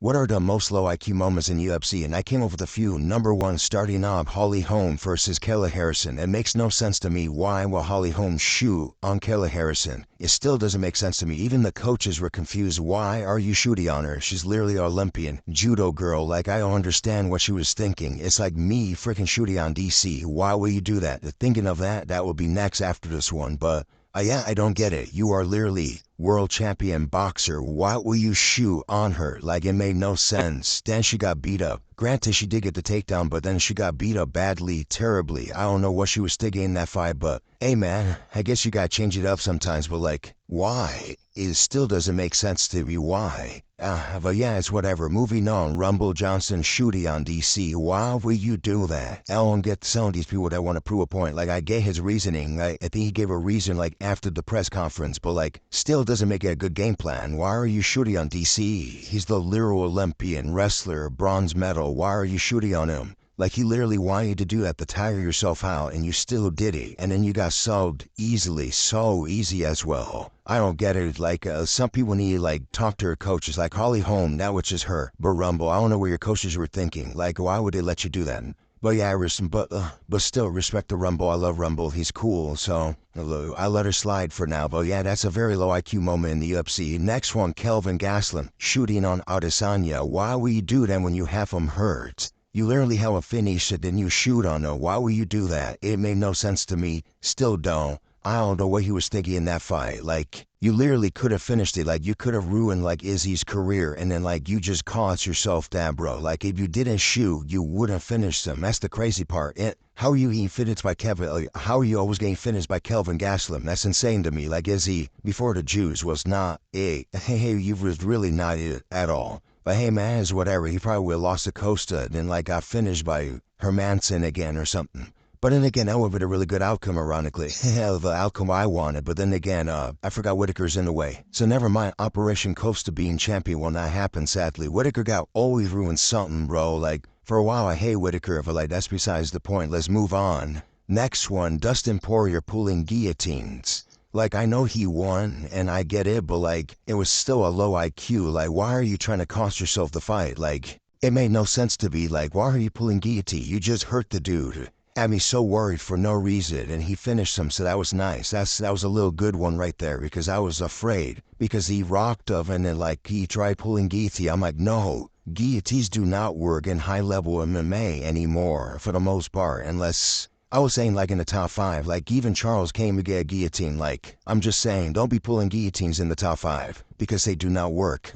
What are the most low IQ moments in UFC? And I came up with a few. Number one, starting off, Holly Holm versus Kayla Harrison. It makes no sense to me why will Holly Holm shoot on Kayla Harrison. It still doesn't make sense to me. Even the coaches were confused. Why are you shooting on her? She's literally an Olympian. Judo girl. Like, I don't understand what she was thinking. It's like me freaking shooting on DC. Why will you do that? Thinking of that will be next after this one. But yeah, I don't get it. You are literally world champion boxer. Why will you shoot on her? Like, it made no sense. Then she got beat up. Granted, she did get the takedown, but then she got beat up badly, terribly. I don't know what she was thinking in that fight, but hey man, I guess you gotta change it up sometimes, but like, why? It still doesn't make sense to me. Why? But yeah, it's whatever. Moving on. Rumble Johnson shooting on DC. Why will you do that? I don't get some of these people that want to prove a point. Like, I get his reasoning. I think he gave a reason like after the press conference, but like, still doesn't make it a good game plan. Why are you shooting on DC? He's the literal Olympian, wrestler, bronze medal. Why are you shooting on him? Like, he literally wanted you to do that to tire yourself out, and you still did it. And then you got subbed easily, so easy as well. I don't get it. Like, some people need to, like, talk to her coaches. Like, Holly Holm, that was just her. But Rumble, I don't know what your coaches were thinking. Like, why would they let you do that? But yeah, but still, respect to Rumble. I love Rumble. He's cool, so I let her slide for now. But yeah, that's a very low IQ moment in the UFC. Next one, Kelvin Gastelum shooting on Adesanya. Why will you do that when you have him hurt? You literally have a finish and then you shoot on her. Why would you do that? It made no sense to me. Still don't. I don't know what he was thinking in that fight. Like, you literally could have finished it. Like, you could have ruined, like, Izzy's career, and then, like, you just cost yourself that, bro. Like, if you didn't shoot, you wouldn't finish them. That's the crazy part. How are you getting finished by Kevin? Like, how are you always getting finished by Kelvin Gastelum? That's insane to me. Like, Izzy, before the Jews, was not it. Hey, you was really not it at all. But hey, man, it's whatever. He probably would have lost to Costa and then, like, got finished by Hermanson again or something. But then again, that would have been a really good outcome, ironically. The outcome I wanted. But then again, I forgot Whitaker's in the way. So never mind, Operation Costa being champion will not happen, sadly. Whitaker got always ruined something, bro. Like, for a while, I hate Whitaker, but like, that's besides the point. Let's move on. Next one, Dustin Poirier pulling guillotines. Like, I know he won, and I get it, but like, it was still a low IQ. Like, why are you trying to cost yourself the fight? Like, it made no sense to me. Like, why are you pulling guillotine? You just hurt the dude. Had me so worried for no reason, and he finished him, so that was nice. That was a little good one right there, because I was afraid. Because he rocked him, and then like, he tried pulling guillotine. I'm like, no. Guillotines do not work in high-level MMA anymore, for the most part, unless I was saying like in the top 5, like even Charles came to get a guillotine. Like, I'm just saying, don't be pulling guillotines in the top 5 because they do not work.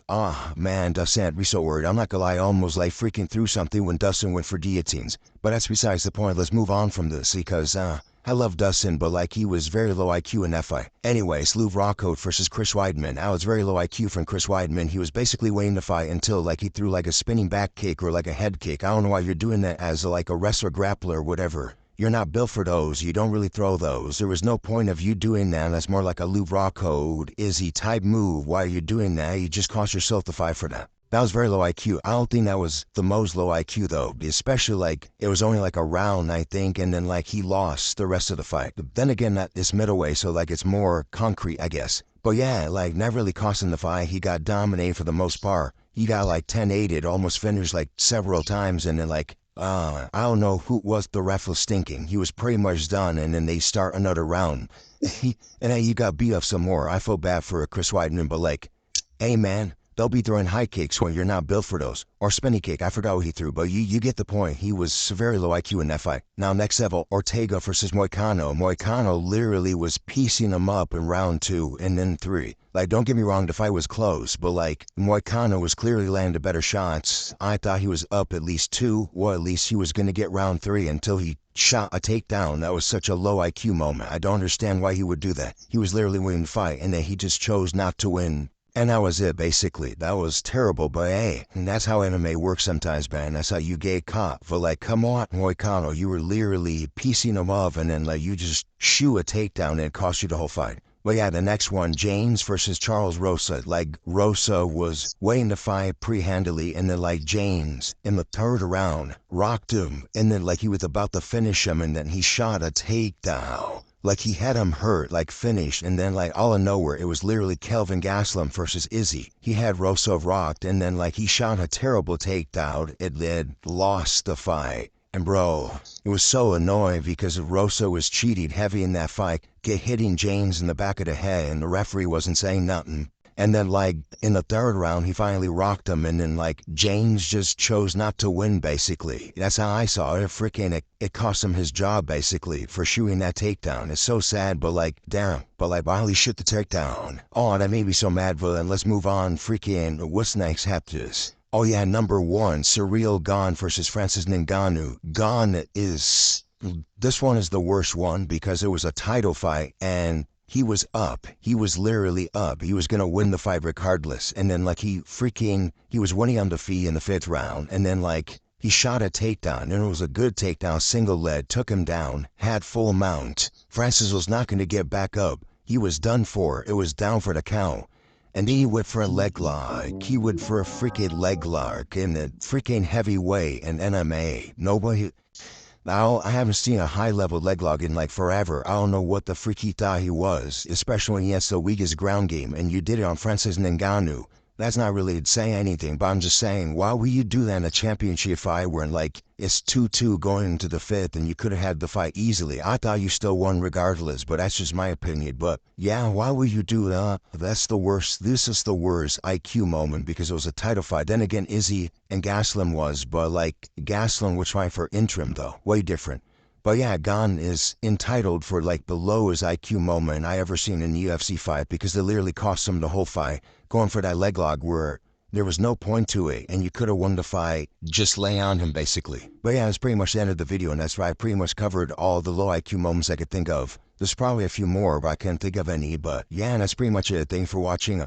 Man, Dustin had me so worried. I'm not gonna lie, I almost like freaking threw something when Dustin went for guillotines. But that's besides the point. Let's move on from this because I love Dustin, but like, he was very low IQ in that fight. Anyways, Lou Rockhold versus Chris Weidman. I was very low IQ from Chris Weidman. He was basically waiting to fight until like he threw like a spinning back kick or like a head kick. I don't know why you're doing that as like a wrestler, grappler, or whatever. You're not built for those. You don't really throw those. There was no point of you doing that. That's more like a Lou Rockhold, Izzy type move. Why are you doing that? You just cost yourself the fight for that. That was very low IQ. I don't think that was the most low IQ though, especially like it was only like a round, I think, and then like he lost the rest of the fight. But then again, that is middleweight, so like it's more concrete, I guess. But yeah, like never really costing the fight. He got dominated for the most part. He got like 10-8'd, almost finished like several times, and then like I don't know who was the ref was thinking. He was pretty much done, and then they start another round. And then you got beat up some more. I feel bad for Chris Weidman, but like, hey man, they'll be throwing high kicks when you're not built for those. Or spinning kick, I forgot what he threw, but you get the point. He was very low IQ in that fight. Now next level, Ortega versus Moicano. Moicano literally was piecing him up in round 2 and then 3. Like, don't get me wrong, the fight was close, but like, Moicano was clearly landing better shots. I thought he was up at least 2, or at least he was going to get round 3 until he shot a takedown. That was such a low IQ moment. I don't understand why he would do that. He was literally winning the fight, and then he just chose not to win. And that was it, basically. That was terrible, but hey, and that's how MMA works sometimes, man. That's how you get caught. But like, come on, Moicano, you were literally piecing him off, and then like, you just shoot a takedown, and it cost you the whole fight. But yeah, the next one, James versus Charles Rosa. Like, Rosa was waiting to fight pre-handily, and then like, James, in the 3rd round, rocked him, and then like, he was about to finish him, and then he shot a takedown. Like he had him hurt, like finished, and then like all of nowhere, it was literally Kelvin Gastelum versus Izzy. He had Rosa rocked, and then like he shot a terrible takedown. It led lost the fight. And bro, it was so annoying because Rosa was cheated heavy in that fight, hitting James in the back of the head, and the referee wasn't saying nothing. And then, like, in the third round, he finally rocked him, and then, like, James just chose not to win, basically. That's how I saw it. It cost him his job, basically, for shooting that takedown. It's so sad, but, like, damn. But, like, while he shoot the takedown. Oh, that made me so mad, but then let's move on. Freaking, what's next after? Oh, yeah, number 1, Surreal Gone versus Francis Ngannou. Gone is... This one is the worst one because it was a title fight, and... he was up. He was literally up. He was going to win the fight regardless. And then, like, he was winning on the feet in the 5th round. And then, like, he shot a takedown. And it was a good takedown. Single leg. Took him down. Had full mount. Francis was not going to get back up. He was done for. It was down for the count. And then he went for a leg lock. He went for a freaking leg lock in the freaking heavyweight and MMA. Nobody... Now, I haven't seen a high-level leg lock in like forever. I don't know what the freak he thought he was, especially when he has the weakest ground game, and you did it on Francis Ngannou. That's not really saying anything, but I'm just saying, why would you do that in a championship fight where, like, it's 2-2 going into the 5th and you could have had the fight easily? I thought you still won regardless, but that's just my opinion. But, yeah, why would you do that? That's the worst. This is the worst IQ moment because it was a title fight. Then again, Izzy and Gastelum was, but, like, Gastelum was trying for interim, though. Way different. But yeah, Gane is entitled for like the lowest IQ moment I ever seen in a UFC fight because they literally cost him the whole fight, going for that leg lock where there was no point to it and you could have won the fight, just lay on him basically. But yeah, that's pretty much the end of the video, and that's right, I pretty much covered all the low IQ moments I could think of. There's probably a few more, but I can't think of any, but yeah, that's pretty much it. Thanks for watching.